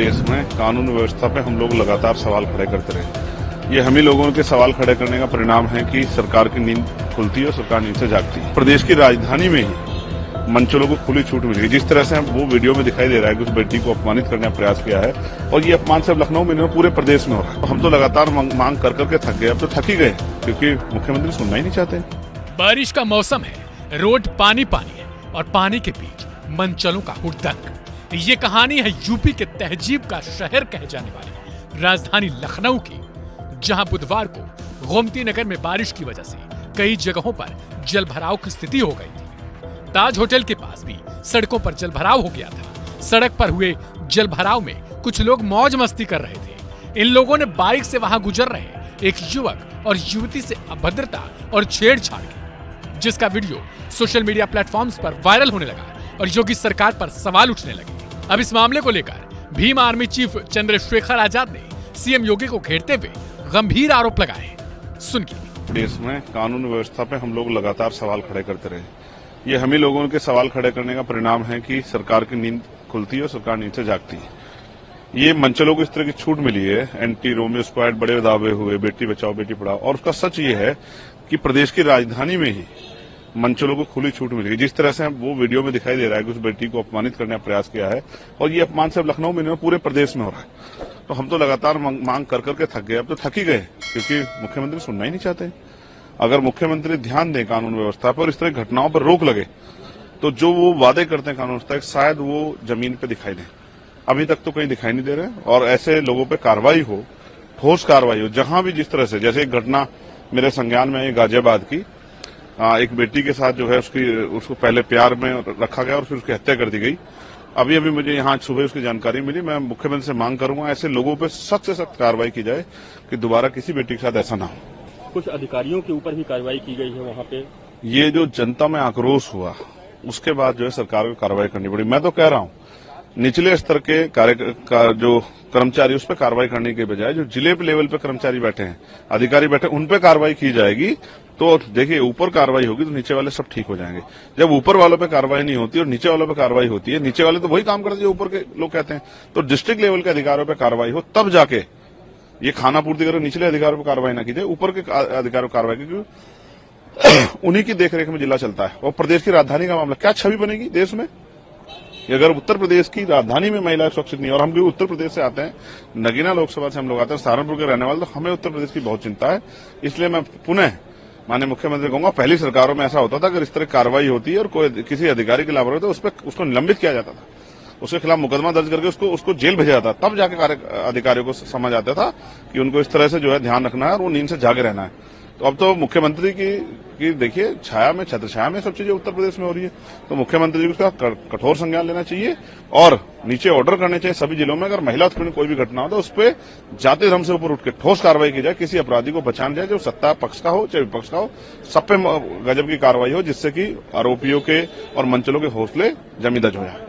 देश में कानून व्यवस्था पे हम लोग लगातार सवाल खड़े करते रहे। ये हम ही लोगों के सवाल खड़े करने का परिणाम है कि सरकार की नींद खुलती है और सरकार नींद से जागती है। प्रदेश की राजधानी में ही मंचलों को खुली छूट मिली। जिस तरह से वो वीडियो में दिखाई दे रहा है कि उस बेटी को अपमानित करने का प्रयास किया है और ये अपमान सिर्फ लखनऊ में नहीं पूरे प्रदेश में हो रहा है। हम तो लगातार मांग कर करके थक गए, अब तो थक ही गए क्योंकि मुख्यमंत्री सुनना ही नहीं चाहते। बारिश का मौसम है, रोड पानी पानी है और पानी के बीच मंचलों का हुड़दंग। ये कहानी है यूपी के तहजीब का शहर कहे जाने वाली राजधानी लखनऊ की, जहां बुधवार को गोमती नगर में बारिश की वजह से कई जगहों पर जलभराव की स्थिति हो गई थी। ताज होटल के पास भी सड़कों पर जलभराव हो गया था। सड़क पर हुए जलभराव में कुछ लोग मौज मस्ती कर रहे थे। इन लोगों ने बाइक से वहां गुजर रहे एक युवक और युवती से अभद्रता और छेड़छाड़ की, जिसका वीडियो सोशल मीडिया प्लेटफॉर्म्स पर वायरल होने लगा और योगी सरकार पर सवाल उठने लगे। अब इस मामले को लेकर भीम आर्मी चीफ चंद्रशेखर आजाद ने सीएम योगी को घेरते हुए गंभीर आरोप लगाए। सुनिए। देश में कानून व्यवस्था पे हम लोग लगातार सवाल खड़े करते रहे। ये हम ही लोगों के सवाल खड़े करने का परिणाम है कि सरकार की नींद खुलती है और सरकार नींद से जागती है। ये मंचलों को इस तरह की छूट मिली है, एंटी रोमियो स्क्वाड बड़े दावे हुए, बेटी बचाओ बेटी पढ़ाओ, और उसका सच ये है कि प्रदेश की राजधानी में ही मंचलों को खुली छूट मिली। जिस तरह से वो वीडियो में दिखाई दे रहा है कि उस बेटी को अपमानित करने का प्रयास किया है और ये अपमान सिर्फ लखनऊ में नहीं पूरे प्रदेश में हो रहा है। तो हम तो लगातार मांग कर करके थक गए, अब तो थक ही गए क्योंकि मुख्यमंत्री सुनना ही नहीं चाहते। अगर मुख्यमंत्री ध्यान दें कानून व्यवस्था पर और इस तरह की घटनाओं पर रोक लगे तो जो वो वादे करते हैं कानून व्यवस्था शायद वो जमीन पे दिखाई दें। अभी तक तो कहीं दिखाई नहीं दे रहे और ऐसे लोगों पर कार्रवाई हो, ठोस कार्रवाई हो। जहां भी जिस तरह से, जैसे एक घटना मेरे संज्ञान में है गाजियाबाद की, एक बेटी के साथ जो है उसको पहले प्यार में रखा गया और फिर उसकी हत्या कर दी गई। अभी मुझे यहाँ सुबह उसकी जानकारी मिली। मैं मुख्यमंत्री से मांग करूंगा ऐसे लोगों पर सख्त से सख्त कार्रवाई की जाए कि दोबारा किसी बेटी के साथ ऐसा ना हो। कुछ अधिकारियों के ऊपर भी कार्रवाई की गई है वहाँ पे। ये जो जनता में आक्रोश हुआ उसके बाद जो है सरकार को कार्रवाई करनी पड़ी। मैं तो कह रहा हूँ निचले स्तर के जो कर्मचारी उस पर कार्रवाई करने के बजाय जो जिले लेवल पे कर्मचारी बैठे हैं, अधिकारी बैठे, उन पे कार्रवाई की जाएगी। तो देखिए ऊपर कार्रवाई होगी तो नीचे वाले सब ठीक हो जाएंगे। जब ऊपर वालों पे कार्रवाई नहीं होती और नीचे वालों पे कार्रवाई होती है, नीचे वाले तो वही काम करते हैं जो ऊपर के लोग कहते हैं। तो डिस्ट्रिक्ट लेवल के अधिकारियों पे कार्रवाई हो तब जाके ये खाना पूर्ति कर निचले अधिकारियों पर कार्रवाई ना की जाए, ऊपर के अधिकारियों पर कार्रवाई, क्योंकि उन्हीं की देखरेख में जिला चलता है। और प्रदेश की राजधानी का मामला क्या छवि बनेगी देश में अगर उत्तर प्रदेश की राजधानी में महिलाएं सुरक्षित नहीं। और हम भी उत्तर प्रदेश से आते हैं, नगीना लोकसभा से हम लोग आते हैं, सहारनपुर के रहने वाले, तो हमें उत्तर प्रदेश की बहुत चिंता है। इसलिए मैं पुनः माननीय मुख्यमंत्री कहूंगा, पहली सरकारों में ऐसा होता था अगर इस तरह कार्रवाई होती है और कोई किसी अधिकारी की लापरवाही तो उस पर उसको निलंबित किया जाता था, उसके खिलाफ मुकदमा दर्ज करके उसको जेल भेजा जाता, तब जाके अधिकारियों को समझ आता था कि उनको इस तरह से जो है ध्यान रखना है और वो नींद से जागे रहना है। तो अब तो मुख्यमंत्री की देखिए छाया में, छत्र छाया में सब चीजें उत्तर प्रदेश में हो रही है। तो मुख्यमंत्री जी को उसका कठोर संज्ञान लेना चाहिए और नीचे ऑर्डर करने चाहिए सभी जिलों में। अगर महिला उत्पीड़न कोई भी घटना हो तो उस पर जाति धर्म से ऊपर उठ के ठोस कार्रवाई की जाए, किसी अपराधी को बचाना जाए, जो सत्ता पक्ष का हो चाहे विपक्ष का हो, सब पे गजब की कार्रवाई हो, जिससे कि आरोपियों के और मंचलों के हौसले जमी दज हो जाए।